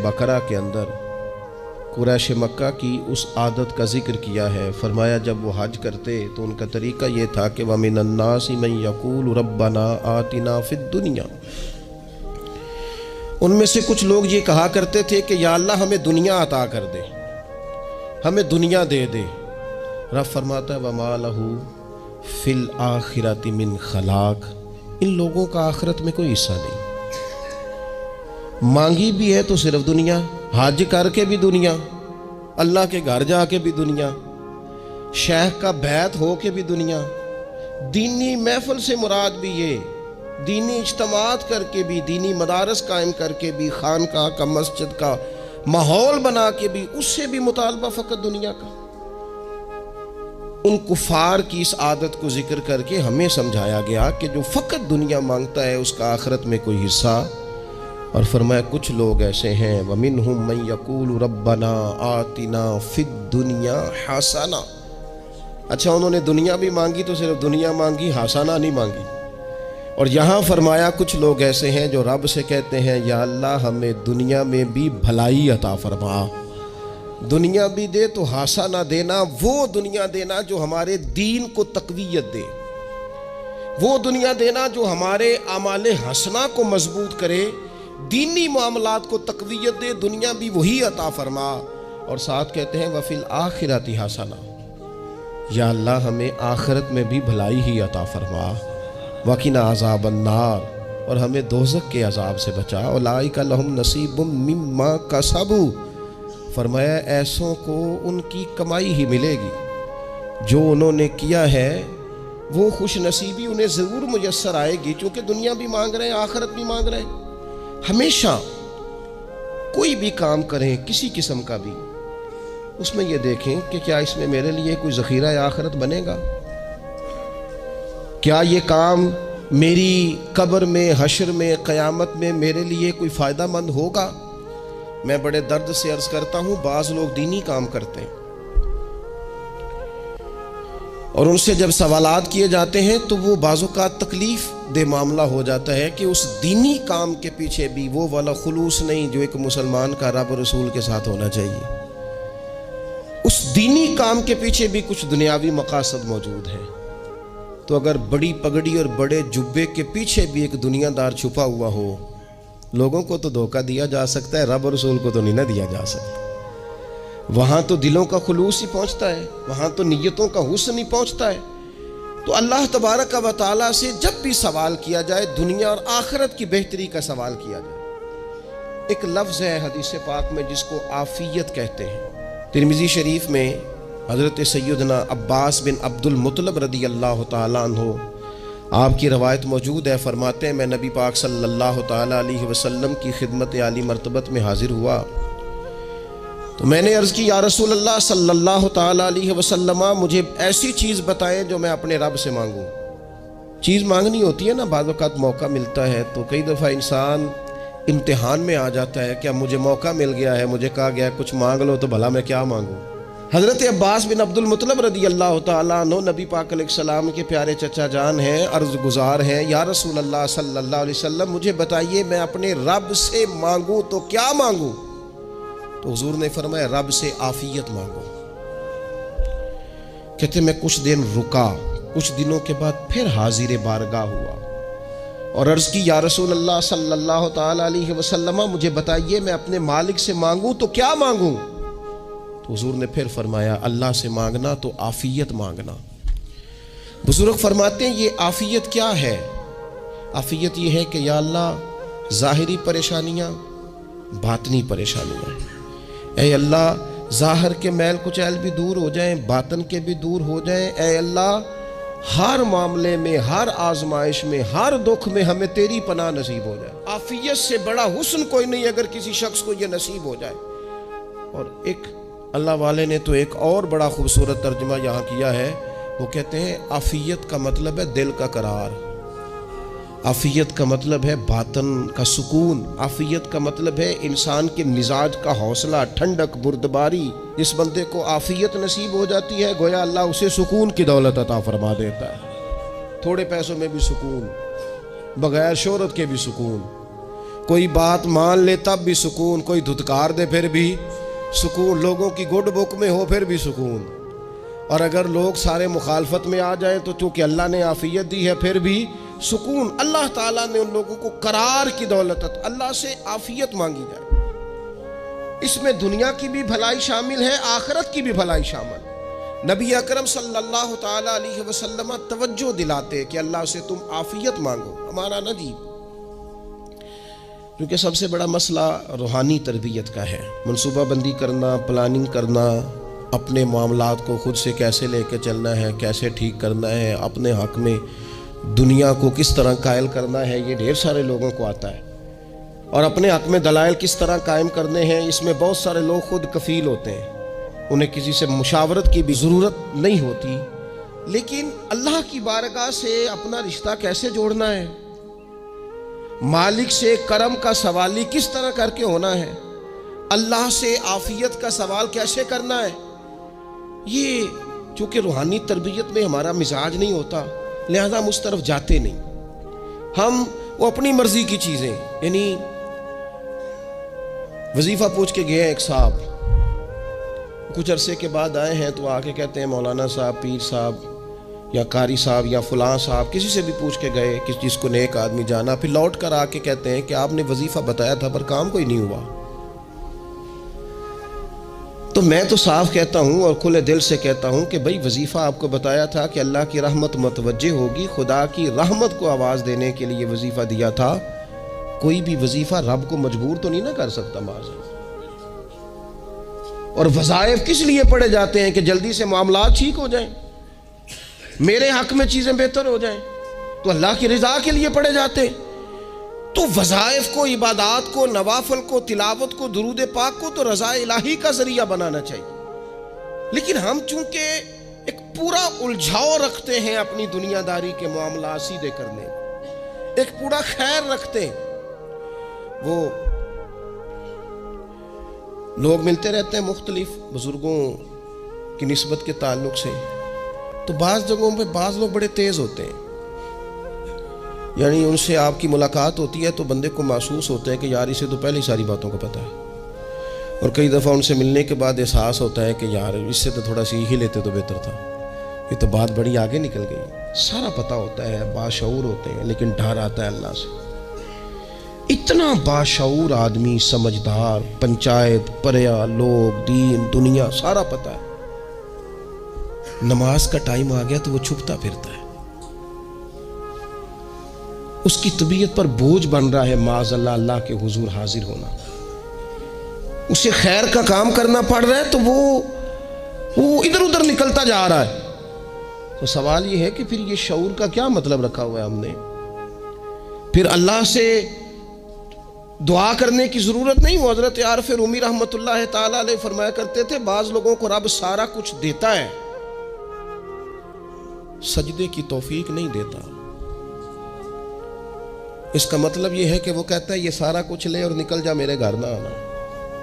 बकरा के अंदर कुरैश मक्का की उस आदत का जिक्र किया है। फरमाया जब वो हज करते तो उनका तरीका ये था कि वमिनन्नासि मन यक़ूलु रब्बना आतिना फिद दुनिया, उनमें से कुछ लोग ये कहा करते थे कि या अल्लाह हमें दुनिया अता कर दे, हमें दुनिया दे दे। रब फरमाता है वमा लहू फिल आखिरति मिन खलाक, इन लोगों का आखिरत में कोई हिस्सा नहीं। मांगी भी है तो सिर्फ दुनिया, हज करके भी दुनिया, अल्लाह के घर जाके भी दुनिया, शेख का बैत हो के भी दुनिया, दीनी महफिल से मुराद भी ये, दीनी इज्तमात करके भी, दीनी मदारस कायम करके भी, खानकाह का मस्जिद का माहौल बना के भी, उससे भी मुतालबा फ़कत दुनिया का। उन कुफार की इस आदत को जिक्र करके हमें समझाया गया कि जो फ़कत दुनिया मांगता है उसका आखिरत में कोई हिस्सा। और फरमाया कुछ लोग ऐसे हैं वमिनहुम मन यक़ूलु रब्बना आतिना फिद दुनिया हसना। अच्छा, उन्होंने दुनिया भी मांगी तो सिर्फ दुनिया मांगी, हसना नहीं मांगी। और यहाँ फरमाया कुछ लोग ऐसे हैं जो रब से कहते हैं या अल्लाह हमें दुनिया में भी भलाई अता फरमा, दुनिया भी दे तो हसना देना, वो दुनिया देना जो हमारे दीन को तक़वियत दे, वो दुनिया देना जो हमारे आमाले हसना को मजबूत करे, दीनी मामलात को तक़वियत दे, दुनिया भी वही अता फरमा। और साथ कहते हैं वफिल आखिरति हसना, या अल्लाह हमें आखिरत में भी भलाई ही अता फरमा, वक़िना अज़ाबन नार, और हमें दोज़ख के अज़ाब से बचा। उलाइका लहुम नसीबुम मिम्मा कसबू, फरमाया ऐसों को उनकी कमाई ही मिलेगी, जो उन्होंने किया है वो खुश नसीबी उन्हें ज़रूर मुयस्सर आएगी। क्योंकि दुनिया भी मांग रहे हैं, आखिरत भी मांग रहे हैं। हमेशा कोई भी काम करें किसी किस्म का भी, उसमें यह देखें कि क्या इसमें मेरे लिए कोई ज़ख़ीरा आखिरत बनेगा, क्या ये काम मेरी कब्र में, हश्र में, क़यामत में मेरे लिए कोई फ़ायदा मंद होगा। मैं बड़े दर्द से अर्ज़ करता हूँ, बाज़ लोग दीनी काम करते हैं और उनसे जब सवालात किए जाते हैं तो वो बाज़ों का तकलीफ़ दे मामला हो जाता है कि उस दीनी काम के पीछे भी वो वाला खुलूस नहीं जो एक मुसलमान का रब और रसूल के साथ होना चाहिए। उस दीनी काम के पीछे भी कुछ दुनियावी मकासद मौजूद हैं। तो अगर बड़ी पगड़ी और बड़े जुब्बे के पीछे भी एक दुनियादार छुपा हुआ हो, लोगों को तो धोखा दिया जा सकता है, रब और रसूल को तो नहीं ना दिया जा सकता। वहाँ तो दिलों का खुलूस ही पहुँचता है, वहाँ तो नीयतों का हुस्न ही पहुँचता है। तो अल्लाह तबारक व तआला से जब भी सवाल किया जाए, दुनिया और आखिरत की बेहतरी का सवाल किया जाए। एक लफ्ज़ है हदीस पाक में जिसको आफ़ियत कहते हैं। तिरमिज़ी शरीफ में हज़रत सैयदना अब्बास बिन अब्दुल मुत्तलब रदी अल्लाह तआला अन्हु आपकी रवायत मौजूद है। फरमाते हैं मैं नबी पाक सल्लल्लाहु तआला अलैहि वसल्लम की खिदमत आली मरतबत में हाजिर हुआ तो मैंने अर्ज़ की या रसूल अल्लाह सल्लल्लाहु तआला अलैहि वसल्लम, मुझे ऐसी चीज़ बताएं जो मैं अपने रब से मांगूं। चीज़ मांगनी होती है ना, बाज़ वक़्त मौका मिलता है तो कई दफ़ा इंसान इम्तिहान में आ जाता है कि अब मुझे मौका मिल गया है, मुझे कहा गया कुछ मांग लो, तो भला मैं क्या मांगूं। हज़रत अब्बास बिन अब्दुल मुत्तलब रदी अल्लाह तआला अन्हु नबी पाक अलैहिस्सलाम के प्यारे चचा जान हैं, अर्ज़ गुज़ार हैं, या रसूल अल्लाह सल्लल्लाहु अलैहि वसल्लम मुझे बताइए मैं अपने रब से मांगूं तो क्या मांगूं। तो हुजूर ने फरमाया रब से आफियत मांगो। कहते मैं कुछ दिन रुका, कुछ दिनों के बाद फिर हाजिर बारगाह हुआ और अर्ज़ की या रसूल अल्लाह सल्लल्लाहु तआला अलैहि वसल्लम मुझे बताइए मैं अपने मालिक से मांगूं तो क्या मांगूं। तो हुजूर ने फिर फरमाया अल्लाह से मांगना तो आफियत मांगना। बुजुर्ग फरमाते हैं ये आफियत क्या है। आफियत ये है कि या अल्लाह ज़ाहिरी परेशानियाँ, बातनी परेशानियाँ, ऐ अल्लाह ज़ाहिर के मैल कुचैल भी दूर हो जाएं, बातन के भी दूर हो जाएं। ऐ अल्लाह हर मामले में, हर आजमाइश में, हर दुख में हमें तेरी पनाह नसीब हो जाए। आफियत से बड़ा हुस्न कोई नहीं अगर किसी शख्स को यह नसीब हो जाए। और एक अल्लाह वाले ने तो एक और बड़ा खूबसूरत तर्जुमा यहाँ किया है, वो कहते हैं आफियत का मतलब है दिल का करार, आफियत का मतलब है बातन का सुकून, आफियत का मतलब है इंसान के मिजाज का हौसला, ठंडक, बुर्दबारी। जिस बंदे को आफियत नसीब हो जाती है गोया अल्लाह उसे सुकून की दौलत अता फरमा देता है। थोड़े पैसों में भी सुकून, बगैर शोहरत के भी सुकून, کوئی بات مان لے تب بھی سکون، کوئی دھتکار دے پھر بھی سکون، لوگوں کی گڈ بک میں ہو پھر بھی سکون، اور اگر لوگ سارے مخالفت میں آ جائیں تو چونکہ اللہ نے عافیت دی ہے پھر بھی سکون۔ اللہ تعالیٰ نے ان لوگوں کو قرار کی دولت، اللہ سے عافیت مانگی جائے، اس میں دنیا کی بھی بھلائی شامل ہے، آخرت کی بھی بھلائی شامل ہے۔ نبی اکرم صلی اللہ تعالیٰ علیہ وسلم توجہ دلاتے کہ اللہ سے تم عافیت مانگو، ہمارا نہ جی، کیونکہ سب سے بڑا مسئلہ روحانی تربیت کا ہے، منصوبہ بندی کرنا، پلاننگ کرنا، اپنے معاملات کو خود سے کیسے لے کے چلنا ہے، کیسے ٹھیک کرنا ہے، اپنے حق میں دنیا کو کس طرح قائل کرنا ہے، یہ ڈھیر سارے لوگوں کو آتا ہے، اور اپنے حق میں دلائل کس طرح قائم کرنے ہیں، اس میں بہت سارے لوگ خود کفیل ہوتے ہیں، انہیں کسی سے مشاورت کی بھی ضرورت نہیں ہوتی۔ لیکن اللہ کی بارگاہ سے اپنا رشتہ کیسے جوڑنا ہے، مالک سے کرم کا سوالی کس طرح کر کے ہونا ہے، اللہ سے عافیت کا سوال کیسے کرنا ہے، یہ چونکہ روحانی تربیت میں ہمارا مزاج نہیں ہوتا، لہذا ہم اس طرف جاتے نہیں، ہم وہ اپنی مرضی کی چیزیں، یعنی وظیفہ پوچھ کے گئے ایک صاحب، کچھ عرصے کے بعد آئے ہیں تو آ کے کہتے ہیں مولانا صاحب، پیر صاحب یا قاری صاحب یا فلاں صاحب، کسی سے بھی پوچھ کے گئے کس چیز کو نیک آدمی جانا، پھر لوٹ کر آ کے کہتے ہیں کہ آپ نے وظیفہ بتایا تھا پر کام کوئی نہیں ہوا۔ تو میں تو صاف کہتا ہوں اور کھلے دل سے کہتا ہوں کہ بھئی وظیفہ آپ کو بتایا تھا کہ اللہ کی رحمت متوجہ ہوگی، خدا کی رحمت کو آواز دینے کے لیے وظیفہ دیا تھا، کوئی بھی وظیفہ رب کو مجبور تو نہیں نہ کر سکتا معاذ۔ اور وظائف کس لیے پڑھے جاتے ہیں کہ جلدی سے معاملات ٹھیک ہو جائیں، میرے حق میں چیزیں بہتر ہو جائیں، تو اللہ کی رضا کے لیے پڑھے جاتے ہیں۔ تو وظائف کو، عبادات کو، نوافل کو، تلاوت کو، درود پاک کو تو رضا الہی کا ذریعہ بنانا چاہیے، لیکن ہم چونکہ ایک پورا الجھاؤ رکھتے ہیں اپنی دنیا داری کے معاملات سیدھے کرنے، ایک پورا خیر رکھتے ہیں۔ وہ لوگ ملتے رہتے ہیں مختلف بزرگوں کی نسبت کے تعلق سے، تو بعض جگہوں پہ بعض لوگ بڑے تیز ہوتے ہیں، یعنی ان سے آپ کی ملاقات ہوتی ہے تو بندے کو محسوس ہوتا ہے کہ یار اسے تو پہلے ہی ساری باتوں کا پتہ ہے، اور کئی دفعہ ان سے ملنے کے بعد احساس ہوتا ہے کہ یار اس سے تو تھوڑا سیکھ ہی لیتے تو بہتر تھا، یہ تو بات بڑی آگے نکل گئی، سارا پتہ ہوتا ہے، باشعور ہوتے ہیں، لیکن ڈر آتا ہے اللہ سے۔ اتنا باشعور آدمی، سمجھدار، پنچایت، پریا، لوگ، دین، دنیا سارا پتہ ہے، نماز کا ٹائم آ گیا تو وہ چھپتا پھرتا ہے، اس کی طبیعت پر بوجھ بن رہا ہے معاذ اللہ اللہ کے حضور حاضر ہونا، اسے خیر کا کام کرنا پڑ رہا ہے تو وہ ادھر ادھر نکلتا جا رہا ہے۔ تو سوال یہ ہے کہ پھر یہ شعور کا کیا مطلب رکھا ہوا ہے ہم نے؟ پھر اللہ سے دعا کرنے کی ضرورت نہیں۔ وہ حضرت عارف رومی رحمۃ اللہ تعالیٰ علیہ فرمایا کرتے تھے بعض لوگوں کو رب سارا کچھ دیتا ہے، سجدے کی توفیق نہیں دیتا۔ اس کا مطلب یہ ہے کہ وہ کہتا ہے یہ سارا کچھ لے اور نکل جا، میرے گھر نہ آنا،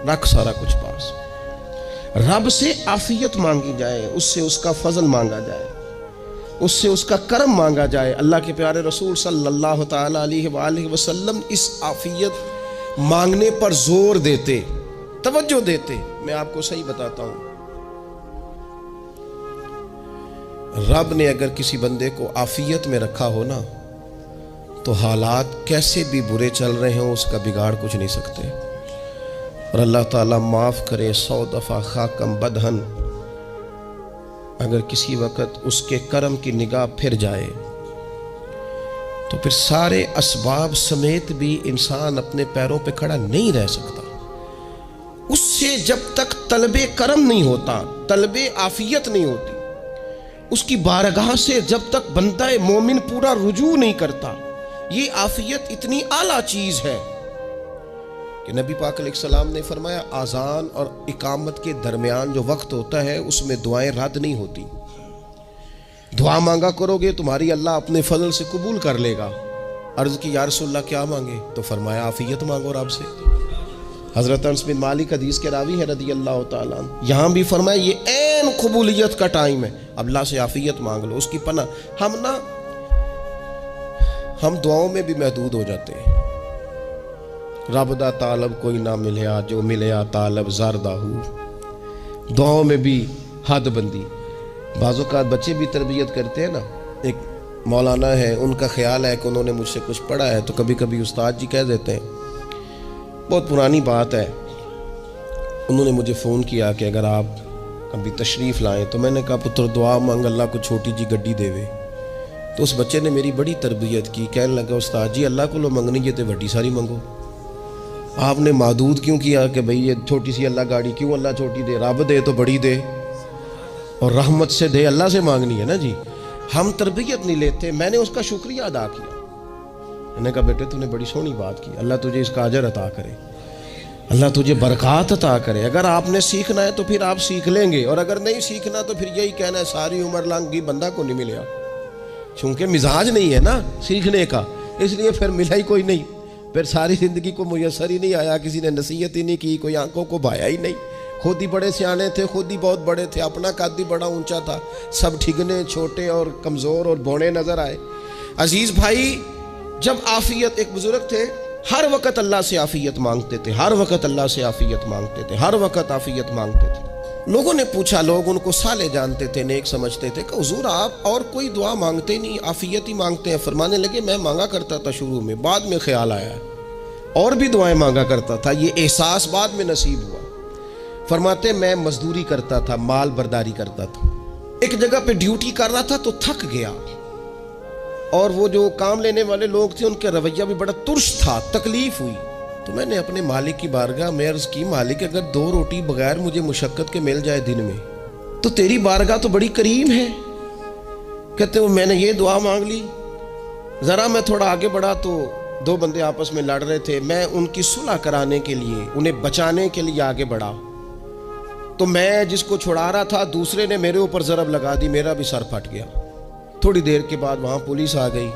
رکھ سارا کچھ پاس۔ رب سے عافیت مانگی جائے، اس سے اس کا فضل مانگا جائے، اس سے اس کا کرم مانگا جائے۔ اللہ کے پیارے رسول صلی اللہ تعالیٰ علیہ وآلہ وسلم اس عافیت مانگنے پر زور دیتے، توجہ دیتے۔ میں آپ کو صحیح بتاتا ہوں، رب نے اگر کسی بندے کو عافیت میں رکھا ہو نا تو حالات کیسے بھی برے چل رہے ہوں اس کا بگاڑ کچھ نہیں سکتے۔ اور اللہ تعالیٰ معاف کرے، 100 دفعہ خاکم بدہن اگر کسی وقت اس کے کرم کی نگاہ پھر جائے تو پھر سارے اسباب سمیت بھی انسان اپنے پیروں پہ کھڑا نہیں رہ سکتا۔ اس سے جب تک طلب کرم نہیں ہوتا، طلب عافیت نہیں ہوتی، اس کی بارگاہ سے جب تک بندہ مومن پورا رجوع نہیں کرتا، یہ عافیت اتنی اعلیٰ چیز ہے کہ نبی پاک علیہ السلام نے فرمایا اذان اور اقامت کے درمیان جو وقت ہوتا ہے اس میں دعائیں رد نہیں ہوتی، دعا مانگا کرو گے تمہاری اللہ اپنے فضل سے قبول کر لے گا۔ عرض کی یا رسول اللہ کیا مانگے؟ تو فرمایا عافیت مانگو رب سے۔ حضرت انس بن مالک حدیث کے راوی ہے رضی اللہ تعالیٰ عنہ، یہاں بھی فرمایا یہ عین قبولیت کا ٹائم ہے، اب اللہ سے عافیت مانگ لو، اس کی پناہ۔ ہم دعاؤں میں بھی محدود ہو جاتے ہیں، रब दा तालब कोई ना मिलया, जो मिलया तालब ज़रदा हू। दुआओं में भी हद बंदी। बाज़ औक़ात बच्चे भी तरबियत करते हैं ना। एक मौलाना है, उनका ख्याल है कि उन्होंने मुझसे कुछ पढ़ा है, तो कभी कभी उस्ताद जी कह देते हैं, बहुत पुरानी बात है, उन्होंने मुझे फ़ोन किया कि अगर आप कभी तशरीफ़ लाएँ, तो मैंने कहा पुत्र दुआ मांग, अल्लाह को छोटी जी गड्डी देवे। तो उस बच्चे ने मेरी बड़ी तरबियत की, कहने लगा उस्ताद जी अल्लाह को लो मंगनी है तो वड्डी सारी मंगो। आपने मादूद क्यों किया कि भाई ये छोटी सी अल्लाह गाड़ी क्यों अल्लाह छोटी दे, रब दे तो बड़ी दे, और रहमत से दे, अल्लाह से मांगनी है ना जी। हम तरबियत नहीं लेते। मैंने उसका शुक्रिया अदा किया, मैंने कहा बेटे तूने बड़ी सोहनी बात की, अल्लाह तुझे इसका अजर अता करे, अल्लाह तुझे बरकत अता करे। अगर आपने सीखना है तो फिर आप सीख लेंगे, और अगर नहीं सीखना तो फिर यही कहना है सारी उम्र लंघ गई बंदा को नहीं मिला, चूँकि मिजाज नहीं है ना सीखने का, इसलिए फिर मिला ही कोई नहीं। फिर सारी ज़िंदगी को मुयसर ही नहीं आया, किसी ने नसीहत ही नहीं की, कोई आंखों को भाया ही नहीं। खुद ही बड़े सियाने थे, खुद ही बहुत बड़े थे, अपना कद ही बड़ा ऊंचा था, सब ठिगने छोटे और कमज़ोर और बौने नज़र आए। अजीज़ भाई, जब आफ़ियत, एक बुज़ुर्ग थे, हर वक़्त अल्लाह से आफ़ियत मांगते थे, हर वक़्त अल्लाह से आफ़ियत मांगते थे, हर वक़्त आफ़ियत मांगते थे। लोगों ने पूछा, लोग उनको साले जानते थे, नेक समझते थे, कि हुज़ूर आप और कोई दुआ मांगते नहीं, आफ़ियत ही मांगते हैं। फरमाने लगे मैं मांगा करता था शुरू में, बाद में ख्याल आया और भी दुआएं मांगा करता था, ये एहसास बाद में नसीब हुआ। फरमाते मैं मजदूरी करता था, माल बर्दारी करता था, एक जगह पे ड्यूटी कर रहा था तो थक गया, और वो जो काम लेने वाले लोग थे उनका रवैया भी बड़ा तुर्श था, तकलीफ हुई। तो मैंने अपने मालिक की बारगाह में अर्ज़ की, मालिक अगर 2 रोटी बगैर मुझे मुशक्क़त के मिल जाए दिन में, तो तेरी बारगाह तो बड़ी करीम है। कहते हो मैंने ये दुआ मांग ली। ज़रा मैं थोड़ा आगे बढ़ा तो 2 बंदे आपस में लड़ रहे थे, मैं उनकी सुलह कराने के लिए, उन्हें बचाने के लिए आगे बढ़ा, तो मैं जिसको छुड़ा रहा था दूसरे ने मेरे ऊपर ज़रब लगा दी, मेरा भी सर फट गया। थोड़ी देर के बाद वहाँ पुलिस आ गई,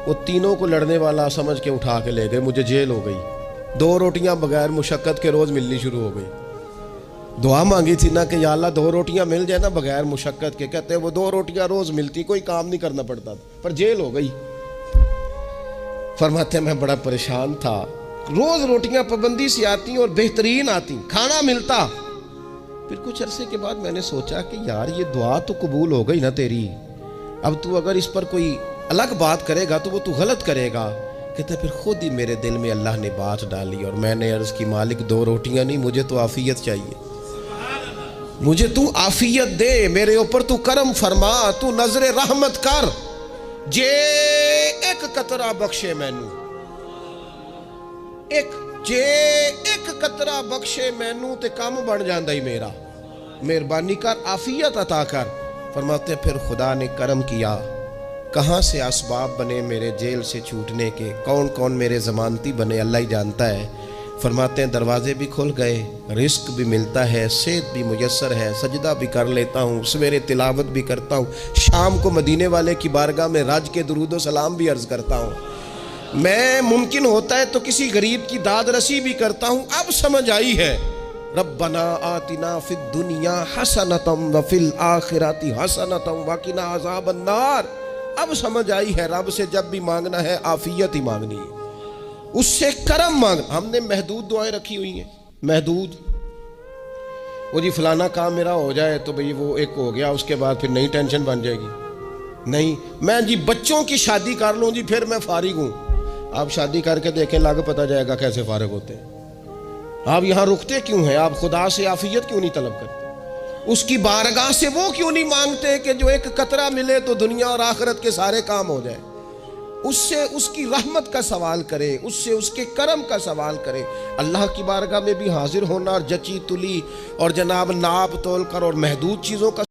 वो तीनों को लड़ने वाला समझ के उठा के ले गए, मुझे जेल हो गई। 2 रोटियां बगैर मुशक्क़त के रोज़ मिलनी शुरू हो गई। दुआ मांगी थी ना कि या अल्लाह 2 रोटियां मिल जाए ना बगैर मुशक्क़त के, कहते वो 2 रोटियां रोज़ मिलती, कोई काम नहीं करना पड़ता था, पर जेल हो गई। फरमाते मैं बड़ा परेशान था, रोज़ रोटियां पाबंदी से आती और बेहतरीन आती, खाना मिलता। फिर कुछ अरसे के बाद मैंने सोचा कि यार ये दुआ तो कबूल हो गई ना तेरी, अब तू अगर इस पर कोई अलग बात करेगा तो वो तू गलत करेगा। कहते फिर खुद ही मेरे दिल में अल्लाह ने बात डाली, और मैंने अर्ज़ की मालिक 2 रोटियां नहीं, मुझे तो आफ़ियत चाहिए, मुझे तू आफ़ियत दे, मेरे ऊपर तू करम फरमा, तू नजरे रहमत कर, जे एक कतरा बख्शे मैनू, जे एक कतरा बख्शे मैनू ते काम बन जांदा ही मेरा, मेहरबानी कर आफ़ियत अता कर। फरमाते फिर खुदा ने करम किया, कहाँ से असबाब बने मेरे जेल से छूटने के, कौन कौन मेरे ज़मानती बने अल्लाह ही जानता है। फरमाते हैं दरवाजे भी खुल गए, रिस्क भी मिलता है, सेहत भी मुयस्सर है, सजदा भी कर लेता हूँ, सवेरे तिलावत भी करता हूँ, शाम को मदीने वाले की बारगाह में राज के दुरूद सलाम भी अर्ज़ करता हूँ, मैं मुमकिन होता है तो किसी गरीब की दाद रसी भी करता हूँ। अब समझ आई है, रब्बना आतिना फिद दुनिया हसनतम व फिल आखिराति हसनतम वकिना अज़ाबन नार। अब समझ आई है, रब से जब भी मांगना है आफ़ियत ही मांगनी है, उससे करम मांग। हमने महदूद दुआएं रखी हुई हैं, महदूद, वो जी फलाना काम मेरा हो जाए तो भाई वो एक हो गया, उसके बाद फिर नई टेंशन बन जाएगी। नहीं, मैं जी बच्चों की शादी कर लूँ जी फिर मैं फारिग हूँ। आप शादी करके देखें, लाग पता जाएगा कैसे फारिग होते हैं। आप यहाँ रुकते क्यों हैं? आप खुदा से आफ़ियत क्यों नहीं तलब करते? उसकी बारगाह से वो क्यों नहीं मांगते कि जो एक कतरा मिले तो दुनिया और आखिरत के सारे काम हो जाए? उससे उसकी रहमत का सवाल करे, उससे उसके करम का सवाल करे। अल्लाह की बारगाह में भी हाजिर होना और जची तुली और जनाब नाप तोल कर और महदूद चीज़ों का